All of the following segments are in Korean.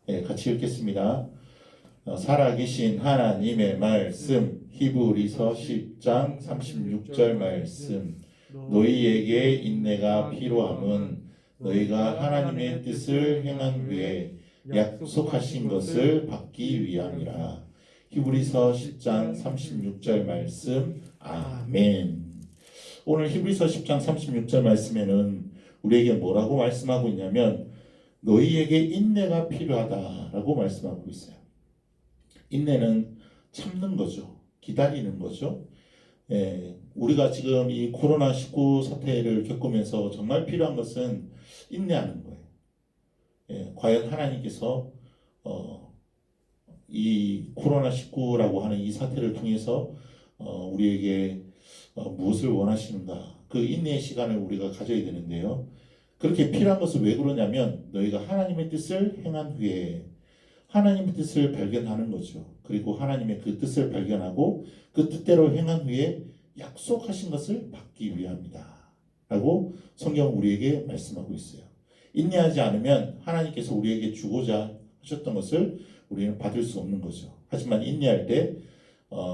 네, 같이 읽겠습니다. 살아계신 하나님의 말씀, 히브리서 10장 36절 말씀. 너희에게 인내가 필요함은 너희가 하나님의 뜻을 행한 후에 약속하신 것을 받기 위함이라. 히브리서 10장 36절 말씀. 아멘. 오늘 히브리서 10장 36절 말씀에는 우리에게 뭐라고 말씀하고 있냐면 너희에게 인내가 필요하다라고 말씀하고 있어요. 인내는 참는 거죠. 기다리는 거죠. 우리가 지금 이 코로나19 사태를 겪으면서 정말 필요한 것은 인내하는 거예요. 과연 하나님께서 이 코로나19라고 하는 이 사태를 통해서 우리에게 무엇을 원하시는가? 그 인내의 시간을 우리가 가져야 되는데요. 그렇게 필요한 것은 왜 그러냐면 너희가 하나님의 뜻을 행한 후에 하나님의 뜻을 발견하는 거죠. 그리고 하나님의 그 뜻을 발견하고 그 뜻대로 행한 후에 약속하신 것을 받기 위함이다 라고 성경은 우리에게 말씀하고 있어요. 인내하지 않으면 하나님께서 우리에게 주고자 하셨던 것을 우리는 받을 수 없는 거죠. 하지만 인내할 때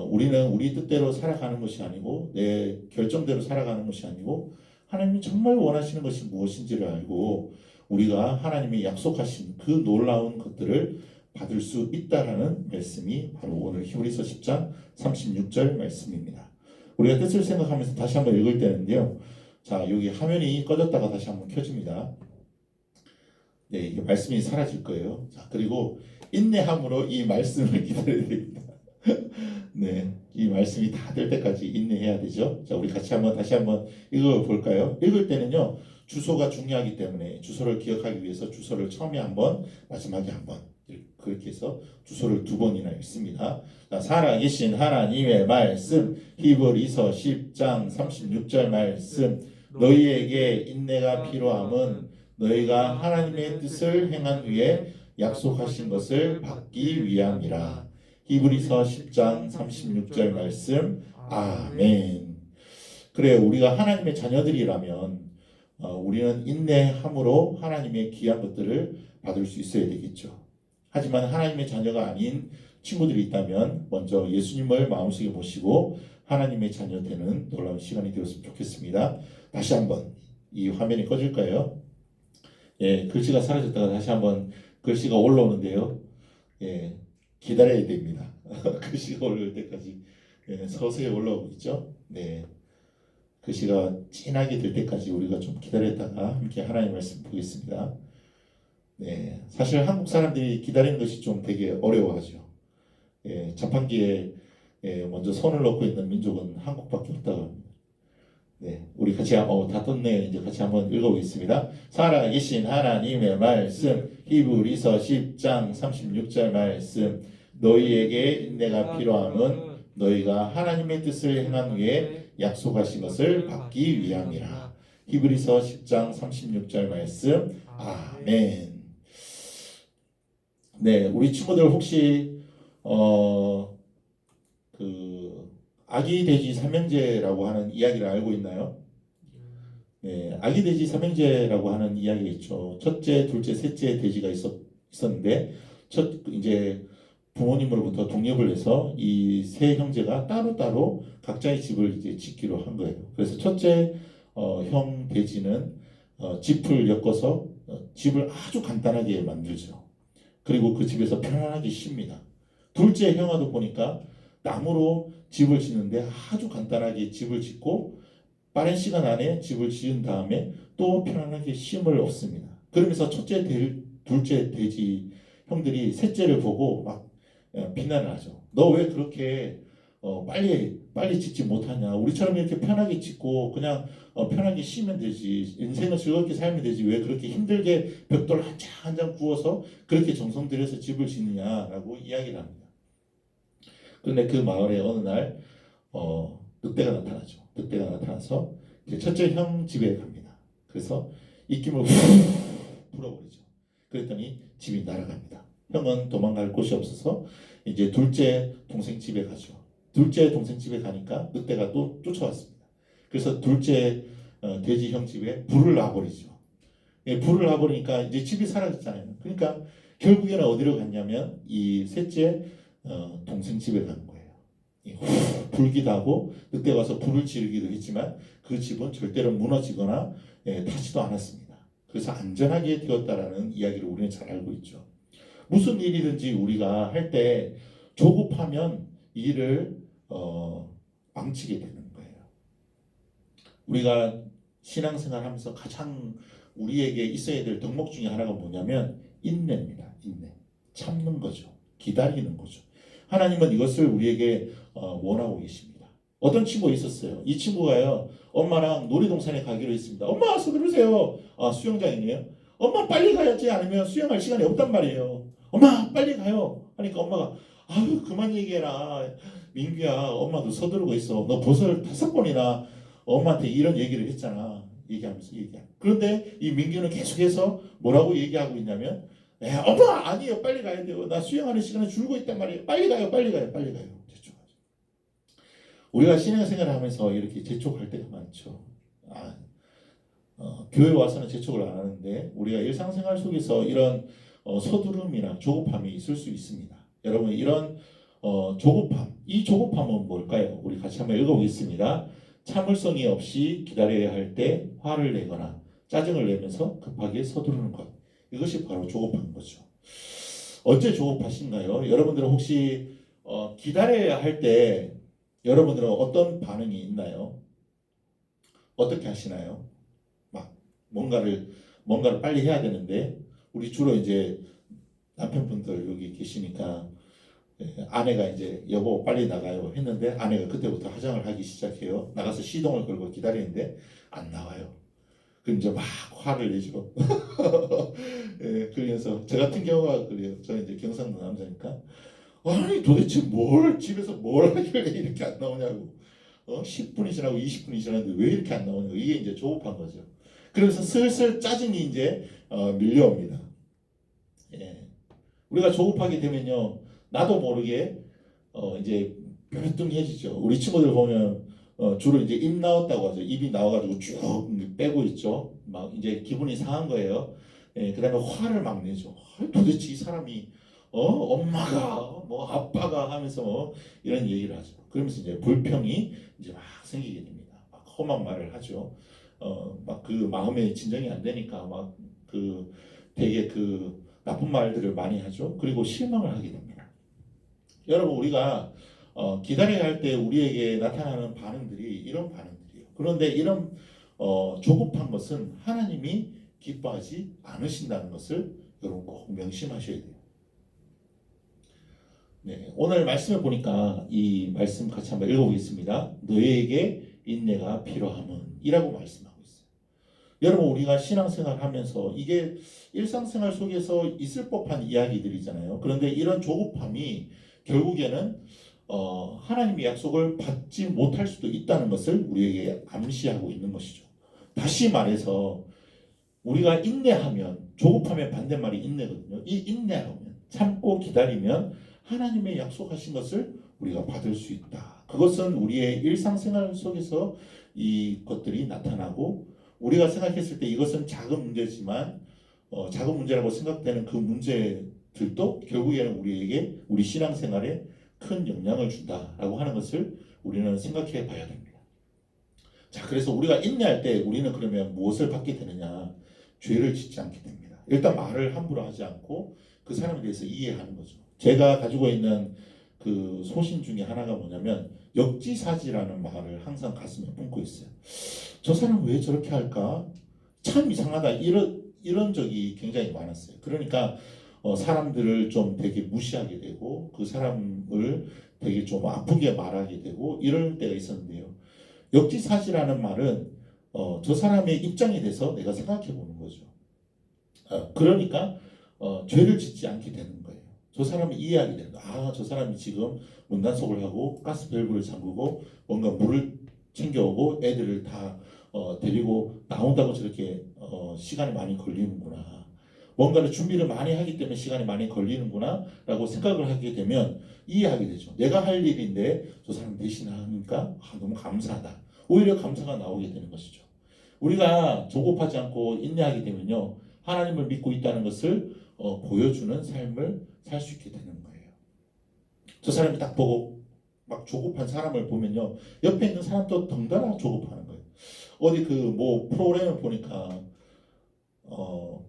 우리는 우리 뜻대로 살아가는 것이 아니고 내 결정대로 살아가는 것이 아니고 하나님이 정말 원하시는 것이 무엇인지를 알고 우리가 하나님이 약속하신 그 놀라운 것들을 받을 수 있다라는 말씀이 바로 오늘 히브리서 10장 36절 말씀입니다. 우리가 뜻을 생각하면서 다시 한번 읽을 때는데요. 자, 여기 화면이 꺼졌다가 다시 한번 켜집니다. 네, 이게 말씀이 사라질 거예요. 자, 그리고 인내함으로 이 말씀을 기다려야 됩니다. 네, 이 말씀이 다 될 때까지 인내해야 되죠. 자, 우리 같이 다시 한번 읽어볼까요? 읽을 때는요, 주소가 중요하기 때문에 주소를 기억하기 위해서 주소를 처음에 한 번, 마지막에 한 번, 그렇게 해서 주소를 2번이나 읽습니다. 자, 살아계신 하나님의 말씀, 히브리서 10장 36절 말씀. 너희에게 인내가 필요함은 너희가 하나님의 뜻을 행한 후에 약속하신 것을 받기 위함이라. 히브리서 10장 36절 말씀. 아멘. 그래, 우리가 하나님의 자녀들이라면 우리는 인내함으로 하나님의 귀한 것들을 받을 수 있어야 되겠죠. 하지만 하나님의 자녀가 아닌 친구들이 있다면 먼저 예수님을 마음속에 모시고 하나님의 자녀 되는 놀라운 시간이 되었으면 좋겠습니다. 다시 한번 이 화면이 꺼질까요? 글씨가 사라졌다가 다시 한번 글씨가 올라오는데요. 기다려야 됩니다. 글씨가 올라올 때까지 서서히 올라오고 있죠. 네, 글씨가 진하게 될 때까지 우리가 좀 기다렸다가 함께 하나님의 말씀 보겠습니다. 네, 사실 한국 사람들이 기다리는 것이 좀 되게 어려워하죠. 자판기에 먼저 손을 넣고 있는 민족은 한국밖에 없다고 합니다. 네, 우리 같이 다 떴네. 이제 같이 한번 읽어보겠습니다. 살아계신 하나님의 말씀, 히브리서 10장 36절 말씀. 너희에게 인내가 필요함은 너희가 하나님의 뜻을 행한 후에 약속하신 것을 받기 위함이라. 히브리서 10장 36절 말씀. 아멘. 네, 우리 친구들 혹시 아기 돼지 삼형제라고 하는 이야기를 알고 있나요? 네, 아기 돼지 삼형제라고 하는 이야기가 있죠. 첫째, 둘째, 셋째 돼지가 있었는데 이제 부모님으로부터 독립을 해서 이 세 형제가 따로따로 각자의 집을 이제 짓기로 한 거예요. 그래서 첫째 형 돼지는 짚을 엮어서 집을 아주 간단하게 만들죠. 그리고 그 집에서 편안하게 쉽니다. 둘째 형아도 보니까 나무로 집을 짓는데 아주 간단하게 집을 짓고 빠른 시간 안에 집을 지은 다음에 또 편안하게 쉼을 얻습니다. 그러면서 둘째 돼지 형들이 셋째를 보고 막 비난을 하죠. 너 왜 그렇게 빨리 짓지 못하냐? 우리처럼 이렇게 편하게 짓고 그냥 편하게 쉬면 되지. 인생을 즐겁게 살면 되지. 왜 그렇게 힘들게 벽돌 한 장 한 장 구워서 그렇게 정성 들여서 집을 짓느냐라고 이야기를 합니다. 그런데 그 마을에 어느 날 늑대가 나타나죠. 늑대가 나타나서 이제 첫째 형 집에 갑니다. 그래서 입김을 훅 불어버리죠. 그랬더니 집이 날아갑니다. 형은 도망갈 곳이 없어서 이제 둘째 동생 집에 가죠. 둘째 동생 집에 가니까 늑대가 또 쫓아왔습니다. 그래서 둘째 돼지 형 집에 불을 놔버리죠. 불을 놔버리니까 이제 집이 사라졌잖아요. 그러니까 결국에는 어디로 갔냐면 이 셋째 동생 집에 간 거예요. 불기도 하고 그때 와서 불을 지르기도 했지만 그 집은 절대로 무너지거나 타지도 않았습니다. 그래서 안전하게 되었다라는 이야기를 우리는 잘 알고 있죠. 무슨 일이든지 우리가 할 때 조급하면 이 일을 망치게 되는 거예요. 우리가 신앙생활하면서 가장 우리에게 있어야 될 덕목 중에 하나가 뭐냐면 인내입니다. 인내. 참는 거죠. 기다리는 거죠. 하나님은 이것을 우리에게 원하고 계십니다. 어떤 친구가 있었어요. 이 친구가요. 엄마랑 놀이동산에 가기로 했습니다. 엄마 서두르세요. 아, 수영장이네요. 엄마 빨리 가야지 않으면 수영할 시간이 없단 말이에요. 엄마 빨리 가요. 하니까 엄마가 아유 그만 얘기해라. 민규야 엄마도 서두르고 있어. 너 벌써 5번이나 엄마한테 이런 얘기를 했잖아. 얘기하면서 얘기해. 그런데 이 민규는 계속해서 뭐라고 얘기하고 있냐면 엄마 아니에요. 빨리 가야 돼요. 나 수영하는 시간이 줄고 있단 말이에요. 빨리 가요. 빨리 가요. 빨리 가요. 재촉하죠. 우리가 신앙생활을 하면서 이렇게 재촉할 때가 많죠. 교회 와서는 재촉을 안 하는데 우리가 일상생활 속에서 이런 서두름이나 조급함이 있을 수 있습니다. 여러분 이런 조급함, 이 조급함은 뭘까요? 우리 같이 한번 읽어보겠습니다. 참을성이 없이 기다려야 할 때 화를 내거나 짜증을 내면서 급하게 서두르는 것. 이것이 바로 조급한 거죠. 언제 조급하신가요? 여러분들은 혹시 기다려야 할 때 여러분들은 어떤 반응이 있나요? 어떻게 하시나요? 막 뭔가를 빨리 해야 되는데 우리 주로 이제 남편분들 여기 계시니까 아내가 이제 여보 빨리 나가요 했는데 아내가 그때부터 화장을 하기 시작해요. 나가서 시동을 걸고 기다리는데 안 나와요. 그럼 이제 막 화를 내죠. 그러면서 저 같은 경우가 그래요. 저는 이제 경상도 남자니까 아니 도대체 집에서 뭘 하길래 이렇게 안 나오냐고. 10분이 지나고 20분이 지났는데 왜 이렇게 안 나오냐고. 이게 이제 조급한 거죠. 그래서 슬슬 짜증이 이제 밀려옵니다. 예. 우리가 조급하게 되면요, 나도 모르게 이제 벼르뚱해지죠. 우리 친구들 보면 주로 이제 입 나왔다고 하죠. 입이 나와가지고 쭉 빼고 있죠. 막 이제 기분이 상한 거예요. 예, 그다음에 화를 막 내죠. 도대체 이 사람이 엄마가 뭐 아빠가 하면서 이런 얘기를 하죠. 그러면서 이제 불평이 이제 막 생기게 됩니다. 막 험한 말을 하죠. 막 그 마음에 진정이 안 되니까 막 그 되게 그 나쁜 말들을 많이 하죠. 그리고 실망을 하게 됩니다. 여러분 우리가 기다려야 할 때 우리에게 나타나는 반응들이 이런 반응들이에요. 그런데 이런 조급한 것은 하나님이 기뻐하지 않으신다는 것을 여러분 꼭 명심하셔야 돼요. 네, 오늘 말씀을 보니까 이 말씀 같이 한번 읽어보겠습니다. 너희에게 인내가 필요함은 이라고 말씀하고 있어요. 여러분 우리가 신앙생활 하면서 이게 일상생활 속에서 있을 법한 이야기들이잖아요. 그런데 이런 조급함이 결국에는 하나님의 약속을 받지 못할 수도 있다는 것을 우리에게 암시하고 있는 것이죠. 다시 말해서 우리가 인내하면 조급함의 반대말이 인내거든요. 이 인내하면 참고 기다리면 하나님의 약속하신 것을 우리가 받을 수 있다. 그것은 우리의 일상생활 속에서 이 것들이 나타나고 우리가 생각했을 때 이것은 작은 문제지만 작은 문제라고 생각되는 그 문제들도 결국에는 우리에게 우리 신앙생활에 큰 영향을 준다라고 하는 것을 우리는 생각해 봐야 됩니다. 자, 그래서 우리가 인내할 때 우리는 그러면 무엇을 받게 되느냐? 죄를 짓지 않게 됩니다. 일단 말을 함부로 하지 않고 그 사람에 대해서 이해하는 거죠. 제가 가지고 있는 그 소신 중에 하나가 뭐냐면 역지사지라는 말을 항상 가슴에 품고 있어요. 저 사람 왜 저렇게 할까? 참 이상하다. 이런 적이 굉장히 많았어요. 그러니까 사람들을 좀 되게 무시하게 되고 그 사람을 되게 좀 아프게 말하게 되고 이럴 때가 있었는데요. 역지사지라는 말은 저 사람의 입장에 대해서 내가 생각해 보는 거죠. 그러니까 죄를 짓지 않게 되는 거예요. 저 사람이 이해하게 되는 거예요. 아, 저 사람이 지금 문단속을 하고 가스 밸브를 잠그고 뭔가 물을 챙겨오고 애들을 다 데리고 나온다고 저렇게 시간이 많이 걸리는구나. 뭔가를 준비를 많이 하기 때문에 시간이 많이 걸리는구나 라고 생각을 하게 되면 이해하게 되죠. 내가 할 일인데 저 사람 대신하니까 너무 감사하다. 오히려 감사가 나오게 되는 것이죠. 우리가 조급하지 않고 인내하게 되면요. 하나님을 믿고 있다는 것을 보여주는 삶을 살 수 있게 되는 거예요. 저 사람이 딱 보고 막 조급한 사람을 보면요, 옆에 있는 사람도 덩달아 조급하는 거예요. 어디 그 뭐 프로그램을 보니까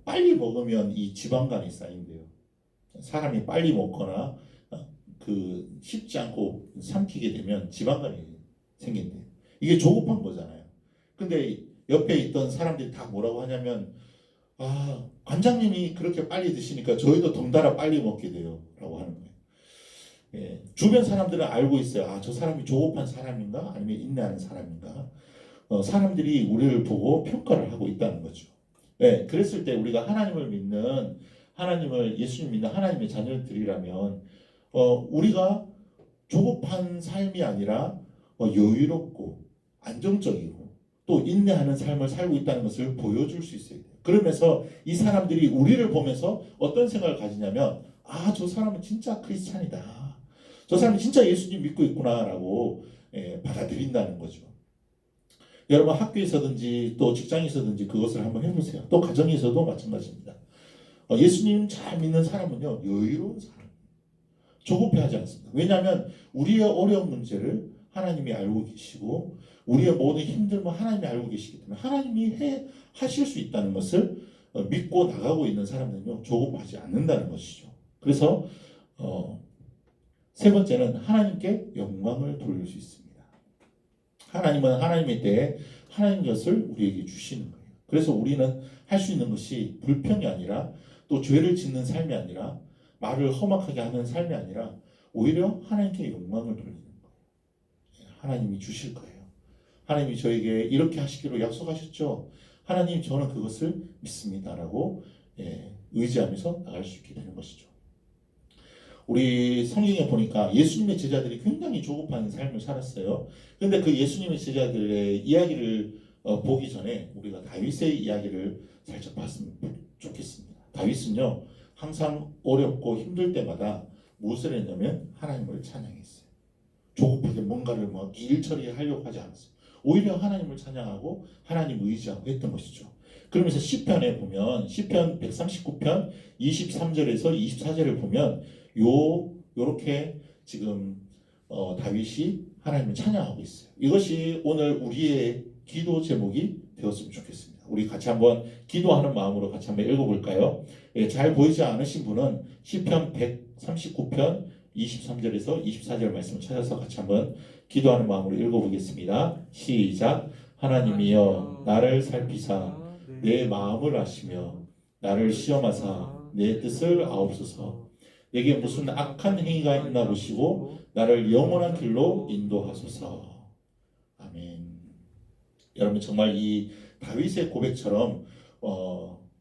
빨리 먹으면 이 지방간이 쌓인대요. 사람이 빨리 먹거나 그 쉽지 않고 삼키게 되면 지방간이 생긴대요. 이게 조급한 거잖아요. 근데 옆에 있던 사람들이 다 뭐라고 하냐면, 아, 관장님이 그렇게 빨리 드시니까 저희도 덩달아 빨리 먹게 돼요 라고 하는 거예요. 예, 주변 사람들은 알고 있어요. 아, 저 사람이 조급한 사람인가 아니면 인내하는 사람인가. 사람들이 우리를 보고 평가를 하고 있다는 거죠. 네, 그랬을 때 우리가 하나님을 믿는, 하나님을, 예수님 믿는 하나님의 자녀들이라면 우리가 조급한 삶이 아니라 여유롭고 안정적이고 또 인내하는 삶을 살고 있다는 것을 보여줄 수 있어야 돼요. 그러면서 이 사람들이 우리를 보면서 어떤 생각을 가지냐면, 아, 저 사람은 진짜 크리스찬이다. 저 사람이 진짜 예수님 믿고 있구나라고 받아들인다는 거죠. 여러분 학교에서든지 또 직장에서든지 그것을 한번 해보세요. 또 가정에서도 마찬가지입니다. 예수님 잘 믿는 사람은요, 여유로운 사람, 조급해하지 않습니다. 왜냐하면 우리의 어려운 문제를 하나님이 알고 계시고 우리의 모든 힘듦을 하나님이 알고 계시기 때문에 하나님이 하실 수 있다는 것을 믿고 나가고 있는 사람들은요, 조급하지 않는다는 것이죠. 그래서 세 번째는 하나님께 영광을 돌릴 수 있습니다. 하나님은 하나님의 때에 하나님 것을 우리에게 주시는 거예요. 그래서 우리는 할 수 있는 것이 불평이 아니라 또 죄를 짓는 삶이 아니라 말을 험악하게 하는 삶이 아니라 오히려 하나님께 영광을 돌리는 거예요. 하나님이 주실 거예요. 하나님이 저에게 이렇게 하시기로 약속하셨죠. 하나님, 저는 그것을 믿습니다라고 의지하면서 나갈 수 있게 되는 것이죠. 우리 성경에 보니까 예수님의 제자들이 굉장히 조급한 삶을 살았어요. 그런데 그 예수님의 제자들의 이야기를 보기 전에 우리가 다윗의 이야기를 살짝 봤으면 좋겠습니다. 다윗은요, 항상 어렵고 힘들 때마다 무엇을 했냐면 하나님을 찬양했어요. 조급하게 뭔가를 막 일 처리하려고 하지 않았어요. 오히려 하나님을 찬양하고 하나님 의지하고 했던 것이죠. 그러면서 시편에 보면 시편 139편 23절에서 24절을 보면 요렇게 지금 다윗이 하나님을 찬양하고 있어요. 이것이 오늘 우리의 기도 제목이 되었으면 좋겠습니다. 우리 같이 한번 기도하는 마음으로 같이 한번 읽어볼까요? 잘 보이지 않으신 분은 시편 139편 23절에서 24절 말씀을 찾아서 같이 한번 기도하는 마음으로 읽어보겠습니다. 시작. 하나님이여 나를 살피사 내 마음을 아시며 나를 시험하사 내 뜻을 아옵소서. 내게 무슨 악한 행위가 있나 보시고 나를 영원한 길로 인도하소서. 아멘. 여러분 정말 이 다윗의 고백처럼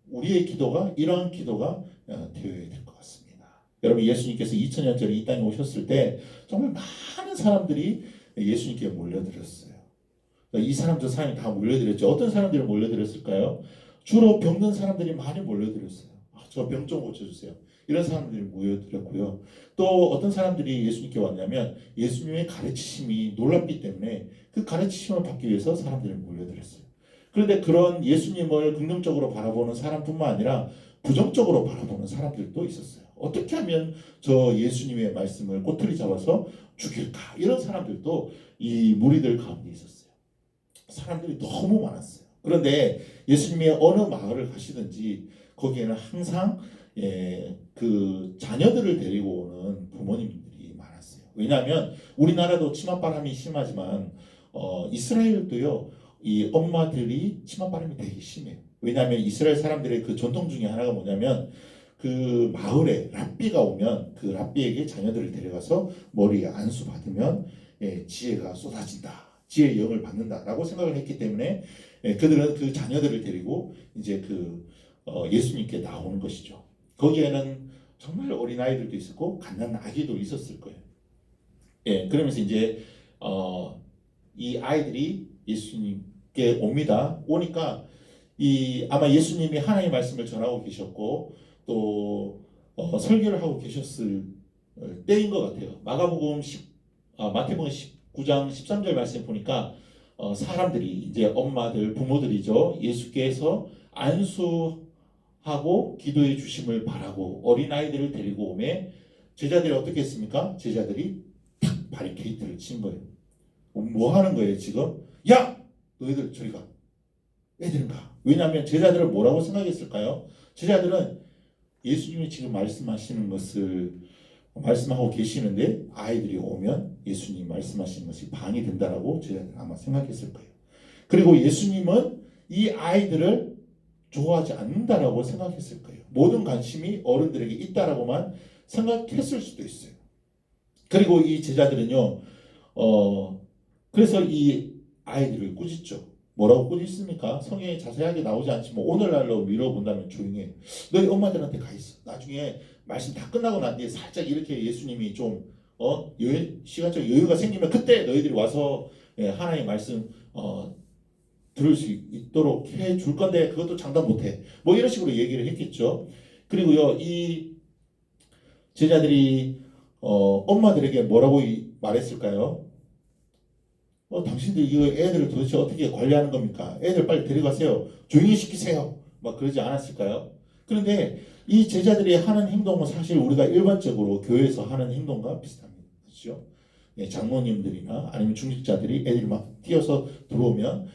우리의 기도가 이러한 기도가 되어야 될 것 같습니다. 여러분 예수님께서 2000년 전에 이 땅에 오셨을 때 정말 많은 사람들이 예수님께 몰려들었어요. 이 사람 저 사람이 다 몰려들었죠. 어떤 사람들이 몰려들었을까요? 주로 병든 사람들이 많이 몰려들었어요. 저 병 좀 고쳐주세요. 이런 사람들이 모여들었고요. 또 어떤 사람들이 예수님께 왔냐면 예수님의 가르치심이 놀랍기 때문에 그 가르치심을 받기 위해서 사람들이 몰려들었어요. 그런데 그런 예수님을 긍정적으로 바라보는 사람뿐만 아니라 부정적으로 바라보는 사람들도 있었어요. 어떻게 하면 저 예수님의 말씀을 꼬투리 잡아서 죽일까? 이런 사람들도 이 무리들 가운데 있었어요. 사람들이 너무 많았어요. 그런데 예수님이 어느 마을을 가시든지 거기에는 항상 그 자녀들을 데리고 오는 부모님들이 많았어요. 왜냐하면 우리나라도 치맛바람이 심하지만 이스라엘도요, 이 엄마들이 치맛바람이 되게 심해요. 왜냐하면 이스라엘 사람들의 그 전통 중에 하나가 뭐냐면 그 마을에 랍비가 오면 그 랍비에게 자녀들을 데려가서 머리에 안수 받으면 지혜가 쏟아진다, 지혜의 영을 받는다라고 생각을 했기 때문에 그들은 그 자녀들을 데리고 이제 그 예수님께 나오는 것이죠. 거기에는 정말 어린 아이들도 있었고 갓난 아기도 있었을 거예요. 그러면서 이제 이 아이들이 예수님께 옵니다. 오니까 아마 예수님이 하나님의 말씀을 전하고 계셨고 또 설교를 하고 계셨을 때인 것 같아요. 마태복음 19장 13절 말씀 보니까 사람들이 이제 엄마들 부모들이죠. 예수께서 안수하러 하고 기도해 주심을 바라고 어린아이들을 데리고 오매 제자들이 어떻게 했습니까? 제자들이 탁 바리케이트를 친 거예요. 뭐 하는 거예요 지금? 야! 너희들 저리 가. 애들은 가. 왜냐하면 제자들은 뭐라고 생각했을까요? 제자들은 예수님이 지금 말씀하시는 것을 말씀하고 계시는데 아이들이 오면 예수님이 말씀하시는 것이 방해 된다라고 제자들은 아마 생각했을 거예요. 그리고 예수님은 이 아이들을 좋아하지 않는다라고 생각했을 거예요. 모든 관심이 어른들에게 있다라고만 생각했을 수도 있어요. 그리고 이 제자들은요, 그래서 이 아이들을 꾸짖죠. 뭐라고 꾸짖습니까? 성경에 자세하게 나오지 않지만 오늘날로 미뤄본다면 조용히 해. 너희 엄마들한테 가 있어. 나중에 말씀 다 끝나고 난 뒤에 살짝 이렇게 예수님이 좀 시간적 여유가 생기면 그때 너희들이 와서 하나님의 말씀 들을 수 있도록 해 줄 건데 그것도 장담 못해. 뭐 이런 식으로 얘기를 했겠죠. 그리고요, 이 제자들이 엄마들에게 뭐라고 말했을까요? 당신들 이거 애들을 도대체 어떻게 관리하는 겁니까? 애들 빨리 데려가세요. 조용히 시키세요. 막 그러지 않았을까요? 그런데 이 제자들이 하는 행동은 사실 우리가 일반적으로 교회에서 하는 행동과 비슷합니다. 그렇죠? 장로님들이나 아니면 중직자들이 애들이 막 뛰어서 들어오면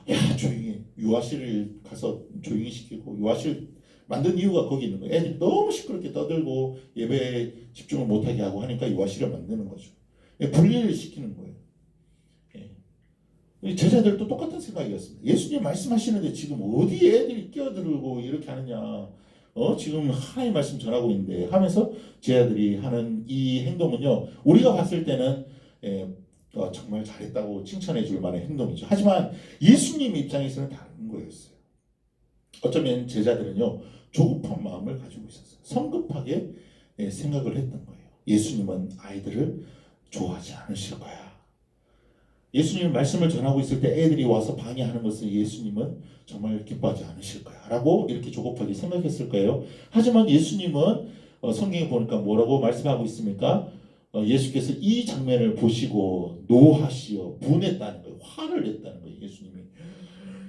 야 조용히 해. 유아실을 가서 조용히 시키고 유아실 만든 이유가 거기 있는 거예요. 애들이 너무 시끄럽게 떠들고 예배에 집중을 못하게 하고 하니까 유아실을 만드는 거죠. 분리를 시키는 거예요. 제자들도 똑같은 생각이었습니다. 예수님 말씀하시는데 지금 어디에 애들이 끼어들고 이렇게 하느냐. 지금 하나님 말씀 전하고 있는데 하면서 제자들이 하는 이 행동은요. 우리가 봤을 때는 정말 잘했다고 칭찬해 줄 만한 행동이죠. 하지만 예수님 입장에서는 다른 거였어요. 어쩌면 제자들은요. 조급한 마음을 가지고 있었어요. 성급하게 생각을 했던 거예요. 예수님은 아이들을 좋아하지 않으실 거야. 예수님 말씀을 전하고 있을 때 애들이 와서 방해하는 것을 예수님은 정말 기뻐하지 않으실 거야 라고 이렇게 조급하게 생각했을 거예요. 하지만 예수님은 성경에 보니까 뭐라고 말씀하고 있습니까? 예수께서 이 장면을 보시고 노하시어 분했다는 거예요. 화를 냈다는 거예요. 예수님이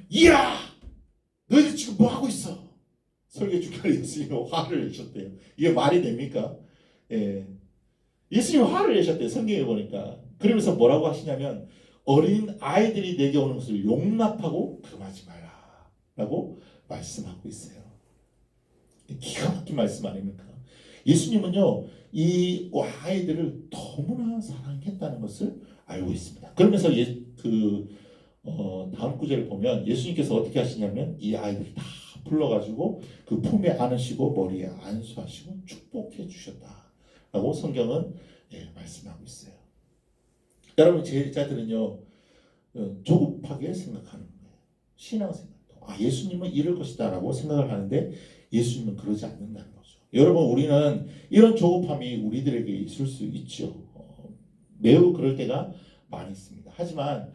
이야 너희들 지금 뭐 하고 있어? 설교 중간에 예수님이 화를 내셨대요. 이게 말이 됩니까? 예수님이 화를 내셨대요. 성경에 보니까. 그러면서 뭐라고 하시냐면 어린 아이들이 내게 오는 것을 용납하고 금하지 말라 라고 말씀하고 있어요. 기가 막힌 말씀 아닙니까? 예수님은요 이 아이들을 너무나 사랑했다는 것을 알고 있습니다. 그러면서 다음 구절을 보면 예수님께서 어떻게 하시냐면 이 아이들을 다 불러가지고 그 품에 안으시고 머리에 안수하시고 축복해 주셨다라고 성경은 말씀하고 있어요. 여러분 제자들은요 조급하게 생각하는 거예요. 신앙생활도 예수님은 이럴 것이다라고 생각을 하는데 예수님은 그러지 않는다는 거죠. 여러분 우리는 이런 조급함이 우리들에게 있을 수 있죠. 매우 그럴 때가 많이 있습니다. 하지만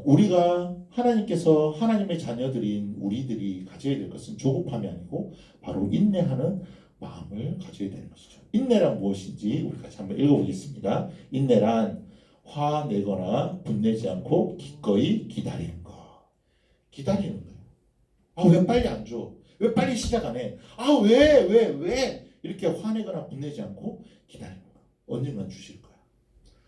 우리가 하나님께서 하나님의 자녀들인 우리들이 가져야 될 것은 조급함이 아니고 바로 인내하는 마음을 가져야 되는 것이죠. 인내란 무엇인지 우리 같이 한번 읽어보겠습니다. 인내란 화내거나 분내지 않고 기꺼이 기다리는 거. 기다리는 거예요. 왜 빨리 안 줘? 왜 빨리 시작 안 해? 왜? 이렇게 화내거나 분내지 않고 기다리는 거. 언젠간 주실 거야.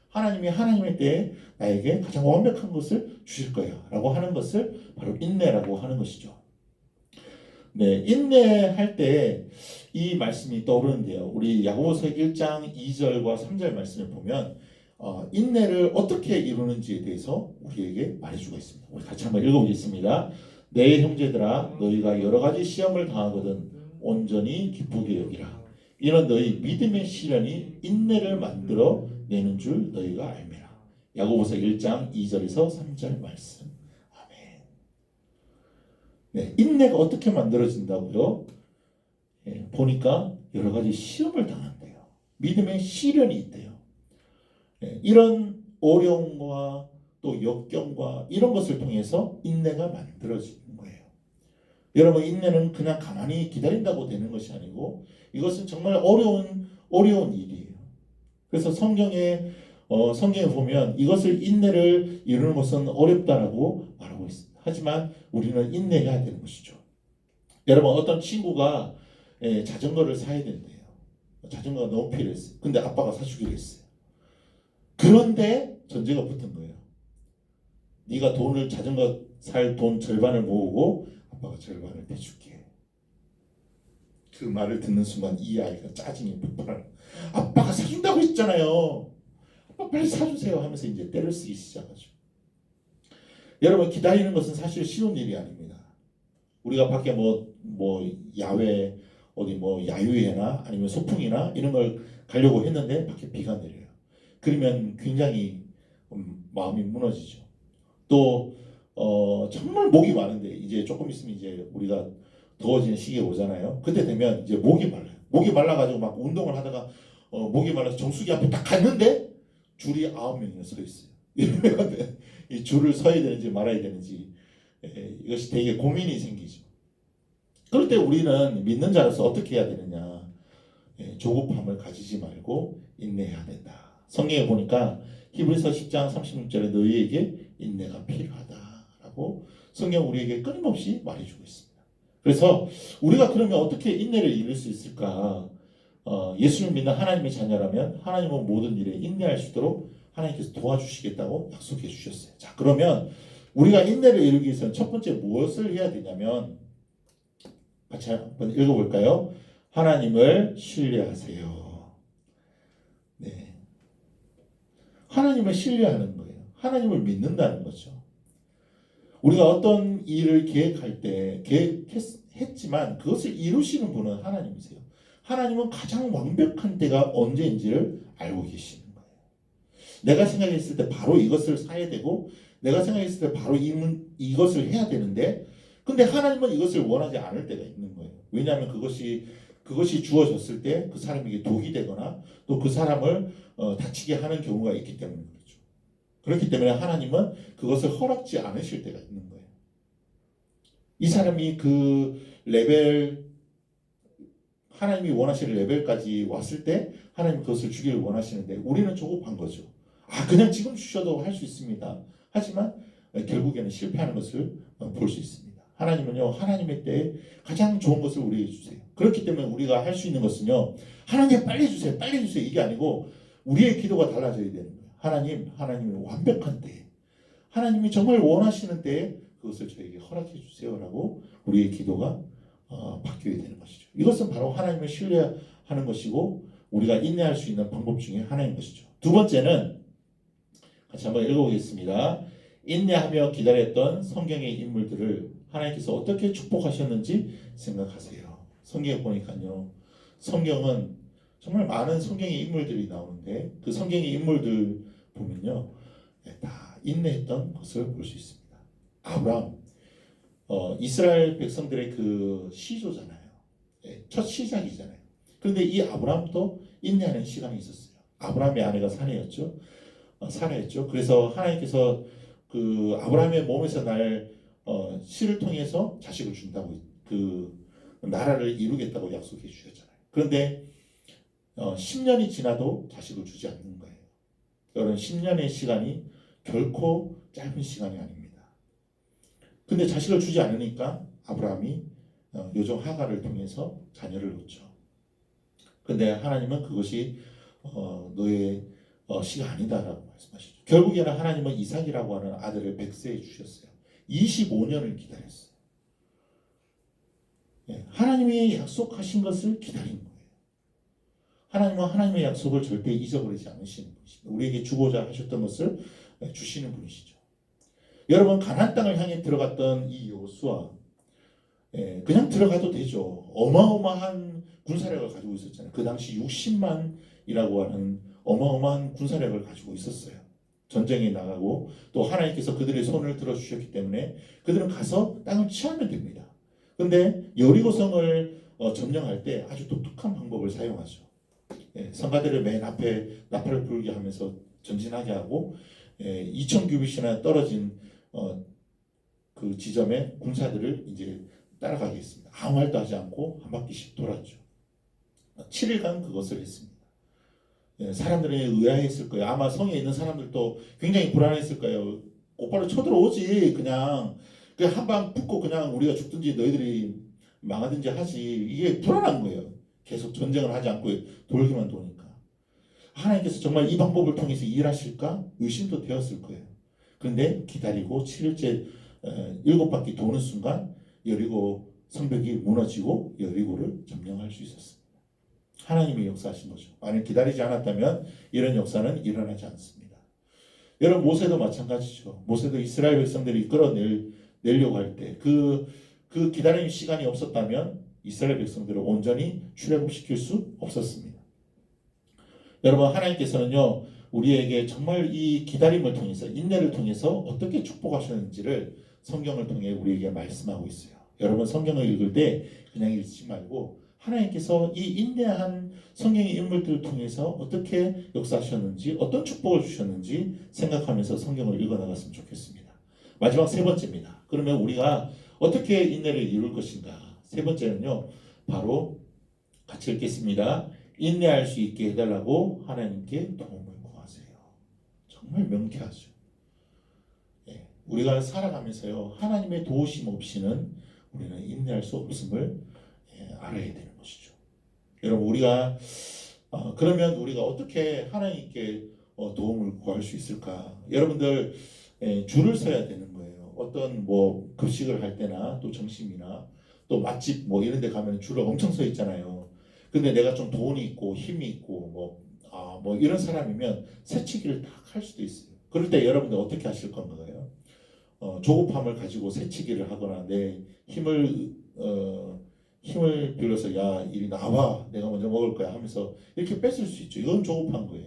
하나님이 하나님의 때에 나에게 가장 완벽한 것을 주실 거야. 라고 하는 것을 바로 인내라고 하는 것이죠. 네, 인내할 때 이 말씀이 떠오르는데요. 우리 야고보서 1장 2절과 3절 말씀을 보면 인내를 어떻게 이루는지에 대해서 우리에게 말해주고 있습니다. 우리 같이 한번 읽어보겠습니다. 내 형제들아 너희가 여러 가지 시험을 당하거든 온전히 기쁘게 여기라. 이는 너희 믿음의 시련이 인내를 만들어 내는 줄 너희가 알매라. 야고보서 1장 2절에서 3절 말씀. 아멘. 네, 인내가 어떻게 만들어진다고요? 보니까 여러 가지 시험을 당한대요. 믿음의 시련이 있대요. 이런 어려움과 또 역경과 이런 것을 통해서 인내가 만들어지는 거예요. 여러분 인내는 그냥 가만히 기다린다고 되는 것이 아니고 이것은 정말 어려운 일이에요. 그래서 성경에 보면 이것을 인내를 이루는 것은 어렵다라고 말하고 있습니다. 하지만 우리는 인내해야 되는 것이죠. 여러분 어떤 친구가 자전거를 사야 된대요. 자전거가 너무 필요했어요. 근데 아빠가 사주기로 했어요. 그런데 전제가 붙은 거예요. 네가 돈을 자전거 살 돈 절반을 모으고 아빠가 절반을 대줄게. 그 말을 듣는 순간 이 아이가 짜증이 폭발하는. 아빠가 사준다고 했잖아요. 아빠 빨리 사주세요 하면서 이제 때를 쓰기 시작하죠. 여러분 기다리는 것은 사실 쉬운 일이 아닙니다. 우리가 밖에 뭐 야외 어디 뭐 야유회나 아니면 소풍이나 이런 걸 가려고 했는데 밖에 비가 내려요. 그러면 굉장히 마음이 무너지죠. 또 정말 목이 마른데 이제 조금 있으면 이제 우리가 더워지는 시기에 오잖아요. 그때 되면 이제 목이 말라요. 목이 말라가지고 막 운동을 하다가 목이 말라서 정수기 앞에 딱 갔는데 줄이 9명이나 서 있어요. 이러면 이 줄을 서야 되는지 말아야 되는지 이것이 되게 고민이 생기죠. 그럴 때 우리는 믿는 자로서 어떻게 해야 되느냐? 조급함을 가지지 말고 인내해야 된다. 성경에 보니까 히브리서 10장 36절에 너희에게 인내가 필요하다라고 성경 우리에게 끊임없이 말해주고 있습니다. 그래서 우리가 그러면 어떻게 인내를 이룰 수 있을까? 예수를 믿는 하나님의 자녀라면 하나님은 모든 일에 인내할 수 있도록 하나님께서 도와주시겠다고 약속해 주셨어요. 자, 그러면 우리가 인내를 이루기 위해서는 첫 번째 무엇을 해야 되냐면 같이 한번 읽어볼까요? 하나님을 신뢰하세요. 네, 하나님을 신뢰하는 거예요. 하나님을 믿는다는 거죠. 우리가 어떤 일을 계획할 때 계획했지만 그것을 이루시는 분은 하나님이세요. 하나님은 가장 완벽한 때가 언제인지를 알고 계시는 거예요. 내가 생각했을 때 바로 이것을 사야 되고 내가 생각했을 때 바로 이것을 해야 되는데 근데 하나님은 이것을 원하지 않을 때가 있는 거예요. 왜냐하면 그것이 주어졌을 때 그 사람에게 독이 되거나 또 그 사람을 다치게 하는 경우가 있기 때문에 그렇죠. 그렇기 때문에 하나님은 그것을 허락지 않으실 때가 있는 거예요. 이 사람이 그 레벨 하나님이 원하시는 레벨까지 왔을 때 하나님 그것을 주기를 원하시는데 우리는 조급한 거죠. 그냥 지금 주셔도 할 수 있습니다. 하지만 결국에는 실패하는 것을 볼 수 있습니다. 하나님은요 하나님의 때에 가장 좋은 것을 우리에게 주세요. 그렇기 때문에 우리가 할 수 있는 것은요 하나님 빨리 주세요 빨리 주세요 이게 아니고 우리의 기도가 달라져야 되는 거예요. 하나님의 완벽한 때에 하나님이 정말 원하시는 때에 그것을 저에게 허락해 주세요라고 우리의 기도가 바뀌어야 되는 것이죠. 이것은 바로 하나님을 신뢰하는 것이고 우리가 인내할 수 있는 방법 중에 하나인 것이죠. 두 번째는 같이 한번 읽어보겠습니다. 인내하며 기다렸던 성경의 인물들을 하나님께서 어떻게 축복하셨는지 생각하세요. 성경에 보니까요. 성경은 정말 많은 성경의 인물들이 나오는데 그 성경의 인물들 보면요. 다 인내했던 것을 볼 수 있습니다. 아브라함, 이스라엘 백성들의 그 시조잖아요. 첫 시작이잖아요. 그런데 이 아브라함도 인내하는 시간이 있었어요. 아브라함의 아내가 사라였죠. 그래서 하나님께서 그 아브라함의 몸에서 날 씨를 통해서 자식을 준다고 그 나라를 이루겠다고 약속해 주셨잖아요. 그런데 10년이 지나도 자식을 주지 않는 거예요. 여러분 10년의 시간이 결코 짧은 시간이 아닙니다. 근데 자식을 주지 않으니까 아브라함이 요정 하갈을 통해서 자녀를 얻죠. 근데 하나님은 그것이 너의 시가 아니다라고 말씀하시죠. 결국에는 하나님은 이삭이라고 하는 아들을 백세에 주셨어요. 25년을 기다렸어요. 하나님이 약속하신 것을 기다린 거예요. 하나님은 하나님의 약속을 절대 잊어버리지 않으시는 분이십니다. 우리에게 주고자 하셨던 것을 주시는 분이시죠. 여러분 가나안 땅을 향해 들어갔던 이 여호수아 그냥 들어가도 되죠. 어마어마한 군사력을 가지고 있었잖아요. 그 당시 60만이라고 하는 어마어마한 군사력을 가지고 있었어요. 전쟁에 나가고 또 하나님께서 그들의 손을 들어주셨기 때문에 그들은 가서 땅을 취하면 됩니다. 그런데 여리고성을 점령할 때 아주 독특한 방법을 사용하죠. 성가대를 맨 앞에 나팔을 불게 하면서 전진하게 하고 2,000규빗이나 떨어진 그 지점에 군사들을 이제 따라가게 했습니다. 아무 말도 하지 않고 한 바퀴씩 돌았죠. 7일간 그것을 했습니다. 사람들이 의아했을 거예요. 아마 성에 있는 사람들도 굉장히 불안했을 거예요. 곧바로 쳐들어오지 그냥 한 방 붙고 그냥 우리가 죽든지 너희들이 망하든지 하지. 이게 불안한 거예요. 계속 전쟁을 하지 않고 돌기만 도니까. 하나님께서 정말 이 방법을 통해서 일하실까? 의심도 되었을 거예요. 그런데 기다리고 7일째 7바퀴 도는 순간 여리고 성벽이 무너지고 여리고를 점령할 수 있었습니다. 하나님이 역사하신 거죠. 만약 기다리지 않았다면 이런 역사는 일어나지 않습니다. 여러분 모세도 마찬가지죠. 모세도 이스라엘 백성들이 이끌어내려고 할 때 그 기다리는 시간이 없었다면 이스라엘 백성들을 온전히 출애굽시킬 수 없었습니다. 여러분 하나님께서는요 우리에게 정말 이 기다림을 통해서 인내를 통해서 어떻게 축복하셨는지를 성경을 통해 우리에게 말씀하고 있어요. 여러분 성경을 읽을 때 그냥 읽지 말고 하나님께서 이 인내한 성경의 인물들을 통해서 어떻게 역사하셨는지 어떤 축복을 주셨는지 생각하면서 성경을 읽어나갔으면 좋겠습니다. 마지막 세 번째입니다. 그러면 우리가 어떻게 인내를 이룰 것인가? 세 번째는요 바로 같이 읽겠습니다. 인내할 수 있게 해달라고 하나님께 도움을 구하세요. 정말 명쾌하죠. 우리가 살아가면서요 하나님의 도우심 없이는 우리는 인내할 수 없음을 알아야 되는 것이죠. 여러분 우리가 그러면 우리가 어떻게 하나님께 도움을 구할 수 있을까? 여러분들 줄을 서야 되는 거예요. 어떤 뭐 급식을 할 때나 또 점심이나 또 맛집 뭐 이런 데 가면 줄을 엄청 서 있잖아요. 근데 내가 좀 돈이 있고 힘이 있고 뭐 이런 사람이면 새치기를 딱 할 수도 있어요. 그럴 때 여러분들 어떻게 하실 건가요? 조급함을 가지고 새치기를 하거나 내 힘을 빌려서 야 이리 나와 내가 먼저 먹을 거야 하면서 이렇게 뺏을 수 있죠. 이건 조급한 거예요.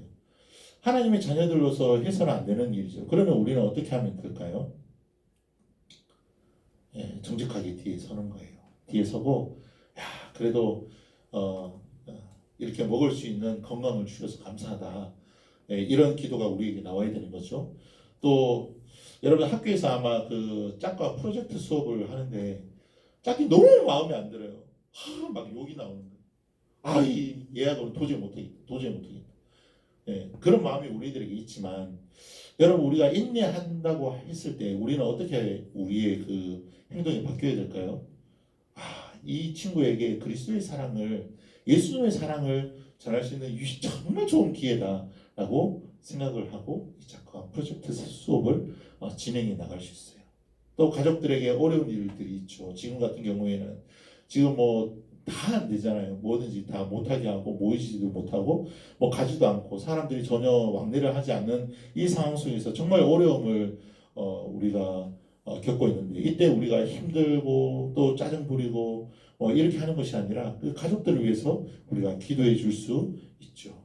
하나님의 자녀들로서 해서는 안 되는 일이죠. 그러면 우리는 어떻게 하면 될까요? 정직하게 뒤에 서는 거예요. 뒤에 서고 야 그래도 이렇게 먹을 수 있는 건강을 주셔서 감사하다. 이런 기도가 우리에게 나와야 되는 거죠. 또 여러분 학교에서 아마 그 짝과 프로젝트 수업을 하는데 짝이 너무 마음에 안 들어요. 막 욕이 나오는 거예요. 이 예약을 도저히 못하겠다. 도저히 못하겠다. 그런 마음이 우리들에게 있지만 여러분 우리가 인내한다고 했을 때 우리는 어떻게 우리의 그 행동이 바뀌어야 될까요? 이 친구에게 그리스도의 사랑을 예수님의 사랑을 전할 수 있는 정말 좋은 기회다라고 생각을 하고 이 짝과 프로젝트 수업을 진행해 나갈 수 있어요. 또 가족들에게 어려운 일들이 있죠. 지금 같은 경우에는 지금 뭐 다 안 되잖아요. 뭐든지 다 못하게 하고 모이지도 못하고 뭐 가지도 않고 사람들이 전혀 왕래를 하지 않는 이 상황 속에서 정말 어려움을 우리가 겪고 있는데 이때 우리가 힘들고 또 짜증 부리고 이렇게 하는 것이 아니라 그 가족들을 위해서 우리가 기도해 줄 수 있죠.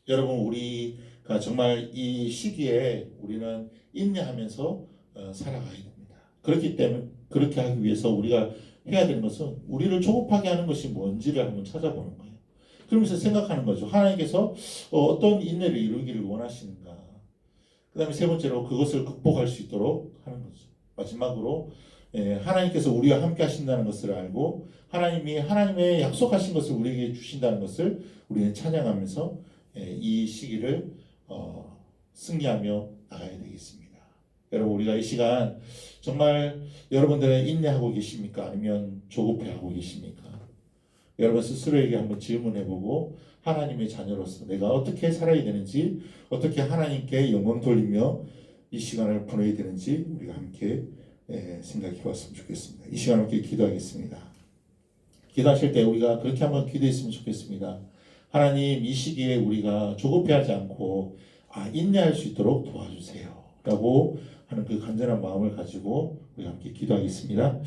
여러분 우리가 정말 이 시기에 우리는 인내하면서 살아가야 됩니다. 그렇기 때문에 그렇게 하기 위해서 우리가 해야 되는 것은 우리를 조급하게 하는 것이 뭔지를 한번 찾아보는 거예요. 그러면서 생각하는 거죠. 하나님께서 어떤 인내를 이루기를 원하시는가. 그 다음에 세 번째로 그것을 극복할 수 있도록 하는 거죠. 마지막으로 하나님께서 우리와 함께 하신다는 것을 알고 하나님이 하나님의 약속하신 것을 우리에게 주신다는 것을 우리는 찬양하면서 이 시기를 승리하며 나가야 되겠습니다. 여러분 우리가 이 시간 정말 여러분들은 인내하고 계십니까? 아니면 조급해하고 계십니까? 여러분 스스로에게 한번 질문해보고 하나님의 자녀로서 내가 어떻게 살아야 되는지 어떻게 하나님께 영광 돌리며 이 시간을 보내야 되는지 우리가 함께 생각해 봤으면 좋겠습니다. 이 시간 함께 기도하겠습니다. 기도하실 때 우리가 그렇게 한번 기도했으면 좋겠습니다. 하나님 이 시기에 우리가 조급해하지 않고 인내할 수 있도록 도와주세요 라고 하는 그 간절한 마음을 가지고 우리 함께 기도하겠습니다.